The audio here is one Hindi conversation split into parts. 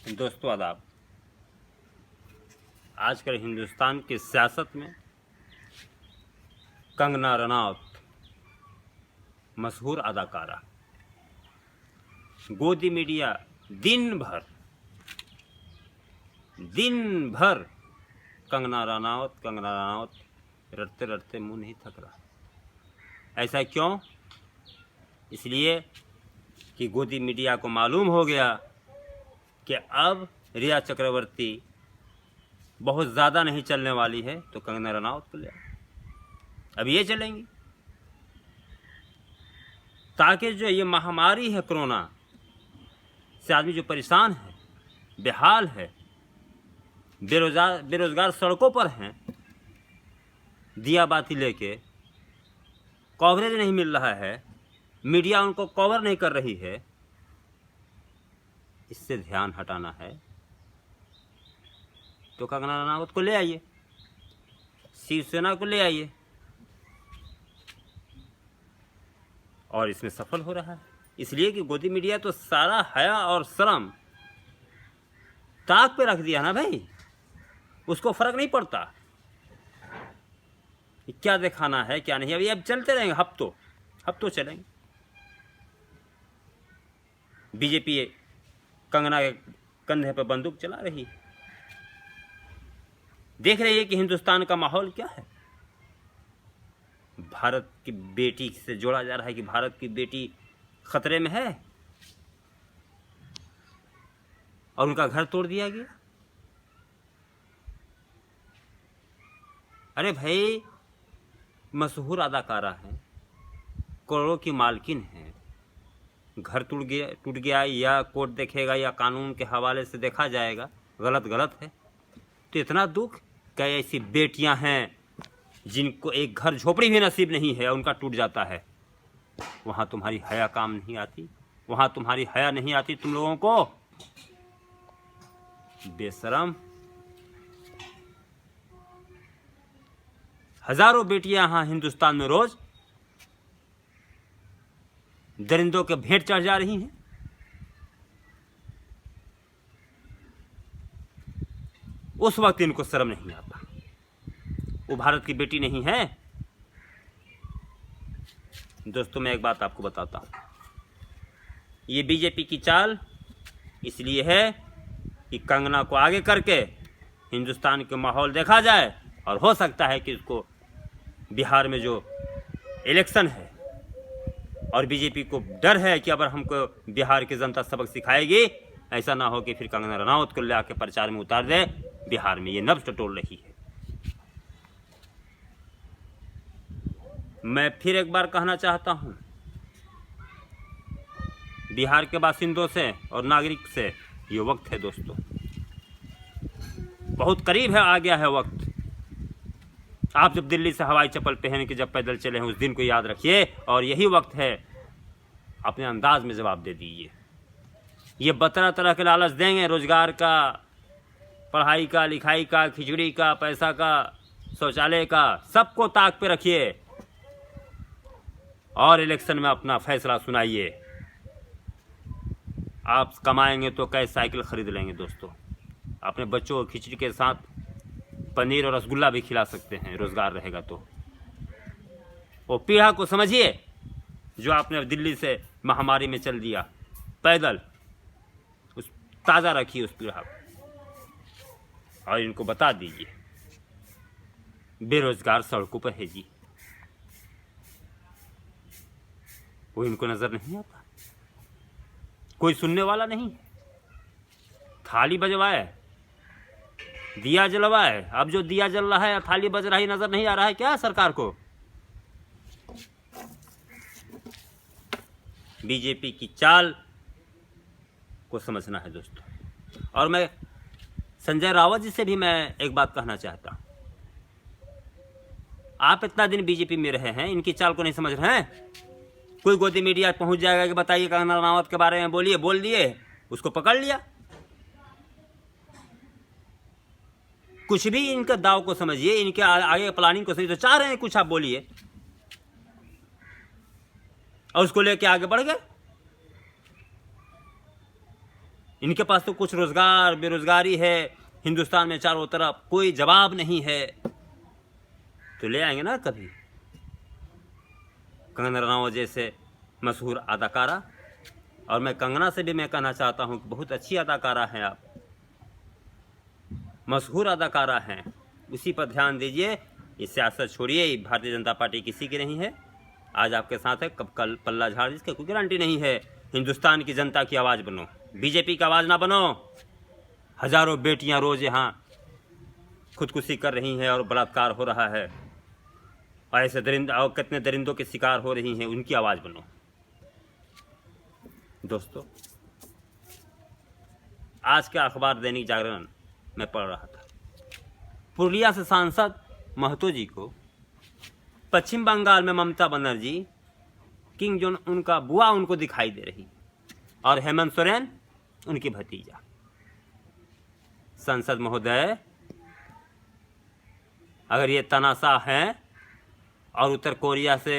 दोस्तों आदाब। आजकल हिंदुस्तान की सियासत में कंगना रनौत, मशहूर अदाकारा, गोदी मीडिया दिन भर कंगना रनौत रटते रटते मुंह नहीं थक रहा। ऐसा क्यों? इसलिए कि गोदी मीडिया को मालूम हो गया कि अब रिया चक्रवर्ती बहुत ज़्यादा नहीं चलने वाली है, तो कंगना रनौत को ले अब ये चलेंगी, ताकि जो ये महामारी है कोरोना से आदमी जो परेशान है, बेहाल है, बेरोजगार सड़कों पर हैं, दिया बाती लेके कवरेज नहीं मिल रहा है, मीडिया उनको कवर नहीं कर रही है, इससे ध्यान हटाना है तो कंगना रनौत को ले आइए, शिवसेना को ले आइए। और इसमें सफल हो रहा है, इसलिए कि गोदी मीडिया तो सारा हया और शर्म ताक पे रख दिया ना भाई। उसको फर्क नहीं पड़ता क्या दिखाना है क्या नहीं। अभी अब चलते रहेंगे, हफ्तों चलेंगे। बीजेपी कंगना के कंधे पर बंदूक चला रही है, देख रही है कि हिंदुस्तान का माहौल क्या है। भारत की बेटी से जोड़ा जा रहा है कि भारत की बेटी खतरे में है और उनका घर तोड़ दिया गया। अरे भाई, मशहूर अदाकारा है, करोड़ों की मालकिन है, घर टूट गया या कोर्ट देखेगा या कानून के हवाले से देखा जाएगा, गलत है। तो इतना दुख क्या ऐसी बेटियां हैं जिनको एक घर झोपड़ी भी नसीब नहीं है, उनका टूट जाता है, वहां तुम्हारी हया काम नहीं आती, वहां तुम्हारी हया नहीं आती तुम लोगों को। बेशरम, हजारों बेटियां यहां हिंदुस्तान में रोज दरिंदों के भेंट चढ़ जा रही हैं। उस वक्त इनको शर्म नहीं आता, वो भारत की बेटी नहीं है। दोस्तों, मैं एक बात आपको बताता हूं, ये बीजेपी की चाल इसलिए है कि कंगना को आगे करके हिंदुस्तान के माहौल देखा जाए, और हो सकता है कि इसको बिहार में जो इलेक्शन है और बीजेपी को डर है कि अगर हमको बिहार की जनता सबक सिखाएगी, ऐसा ना हो कि फिर कंगना रनौत को ले आके प्रचार में उतार दे। बिहार में ये नब्ज टटोल रही है। मैं फिर एक बार कहना चाहता हूं, बिहार के बासिंदों से और नागरिक से, ये वक्त है दोस्तों, बहुत करीब है, आ गया है वक्त। आप जब दिल्ली से हवाई चप्पल पहन के जब पैदल चले हैं, उस दिन को याद रखिए, और यही वक्त है, अपने अंदाज में जवाब दे दीजिए। ये तरह तरह के लालच देंगे, रोजगार का, पढ़ाई का, लिखाई का, खिचड़ी का, पैसा का, शौचालय का, सबको ताक पे रखिए और इलेक्शन में अपना फैसला सुनाइए। आप कमाएंगे तो कैश साइकिल खरीद लेंगे दोस्तों। अपने बच्चों को खिचड़ी के साथ पनीर और रसगुल्ला भी खिला सकते हैं, रोजगार रहेगा तो। वो पीढ़ा को समझिए जो आपने दिल्ली से महामारी में चल दिया पैदल, उस ताज़ा रखिए उस पीढ़ा को, और इनको बता दीजिए बेरोजगार सड़कों पर है जी, वो इनको नजर नहीं आता, कोई सुनने वाला नहीं। थाली बजवाए, दिया जलवाए, अब जो दिया जल रहा है, थाली बज रही, नजर नहीं आ रहा है क्या सरकार को? बीजेपी की चाल को समझना है दोस्तों। और मैं संजय रावत जी से भी मैं एक बात कहना चाहता हूं, आप इतना दिन बीजेपी में रहे हैं, इनकी चाल को नहीं समझ रहे हैं? कोई गोदी मीडिया पहुंच जाएगा कि बताइए कंगना रनौत के बारे में बोलिए, बोल दिए, उसको पकड़ लिया। कुछ भी इनके दाव को समझिए, इनके आगे प्लानिंग को समझिए, तो चाह रहे हैं कुछ आप बोलिए, और उसको लेके आगे बढ़ गए। इनके पास तो कुछ रोजगार बेरोजगारी है, हिंदुस्तान में चारों तरफ कोई जवाब नहीं है, तो ले आएंगे ना कभी कंगना रनावत जैसे मशहूर अदाकारा। और मैं कंगना से भी मैं कहना चाहता हूँ कि बहुत अच्छी अदाकारा हैं आप, मशहूर अदाकारा हैं, उसी पर ध्यान दीजिए। ये सियासत छोड़िए, भारतीय जनता पार्टी किसी की नहीं है, आज आपके साथ है, कब कल पल्ला झाड़ जिसकी कोई गारंटी नहीं है। हिंदुस्तान की जनता की आवाज़ बनो, बीजेपी की आवाज़ ना बनो। हजारों बेटियां रोज यहाँ खुदकुशी कर रही हैं और बलात्कार हो रहा है, और ऐसे दरिंदा और कितने दरिंदों के शिकार हो रही हैं, उनकी आवाज़ बनो। दोस्तों, आज का अखबार दैनिक जागरण में पढ़ रहा था, पुरुलिया से सांसद महतो जी को पश्चिम बंगाल में ममता बनर्जी किंग जोन उनका बुआ उनको दिखाई दे रही, और हेमंत सोरेन उनकी भतीजा। संसद महोदय, अगर ये तानाशाह हैं और उत्तर कोरिया से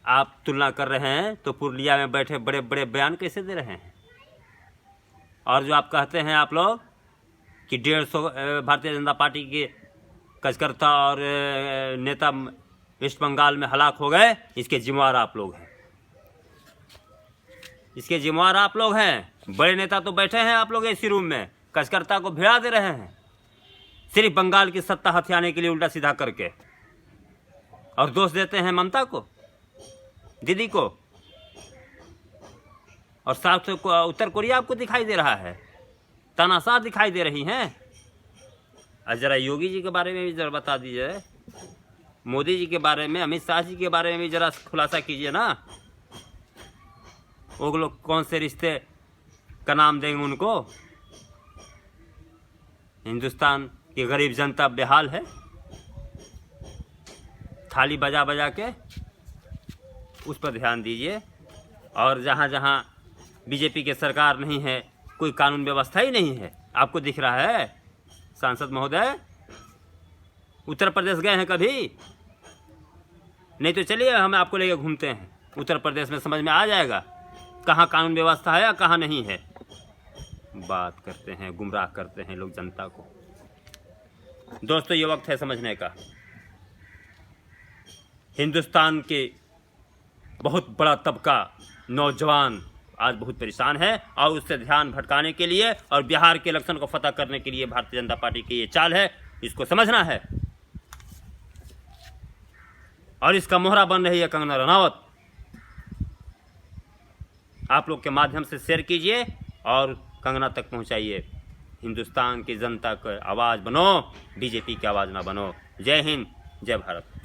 आप तुलना कर रहे हैं, तो पुरुलिया में बैठे बड़े बड़े बयान कैसे दे रहे हैं? और जो आप कहते हैं आप लोग कि 150 भारतीय जनता पार्टी के कार्यकर्ता और नेता वेस्ट बंगाल में हलाक हो गए, इसके जिम्मेवार आप लोग हैं, इसके जिम्मेवार आप लोग हैं। बड़े नेता तो बैठे हैं आप लोग इसी रूम में, कार्यकर्ता को भिड़ा दे रहे हैं सिर्फ बंगाल की सत्ता हथियाने के लिए, उल्टा सीधा करके, और दोष देते हैं ममता को, दीदी को, और साथ उत्तर कोरिया आपको दिखाई दे रहा है, तानाशाह दिखाई दे रही हैं। जरा योगी जी के बारे में भी जरा बता दीजिए, मोदी जी के बारे में, अमित शाह जी के बारे में भी जरा खुलासा कीजिए ना। वो लोग कौन से रिश्ते का नाम देंगे उनको? हिंदुस्तान की गरीब जनता बेहाल है, थाली बजा बजा के, उस पर ध्यान दीजिए। और जहाँ जहाँ बीजेपी की सरकार नहीं है, कोई कानून व्यवस्था ही नहीं है, आपको दिख रहा है? सांसद महोदय, उत्तर प्रदेश गए हैं कभी? नहीं तो चलिए हम आपको लेके घूमते हैं, उत्तर प्रदेश में समझ में आ जाएगा कहाँ कानून व्यवस्था है या कहाँ नहीं है। बात करते हैं, गुमराह करते हैं लोग जनता को। दोस्तों, ये वक्त है समझने का। हिंदुस्तान के बहुत बड़ा तबका नौजवान आज बहुत परेशान है, और उससे ध्यान भटकाने के लिए और बिहार के इलेक्शन को फतह करने के लिए भारतीय जनता पार्टी की ये चाल है, इसको समझना है। और इसका मोहरा बन रही है कंगना रनावत। आप लोग के माध्यम से शेयर कीजिए और कंगना तक पहुंचाइए। हिंदुस्तान की जनता की आवाज़ बनो, बीजेपी की आवाज़ ना बनो। जय हिंद, जय भारत।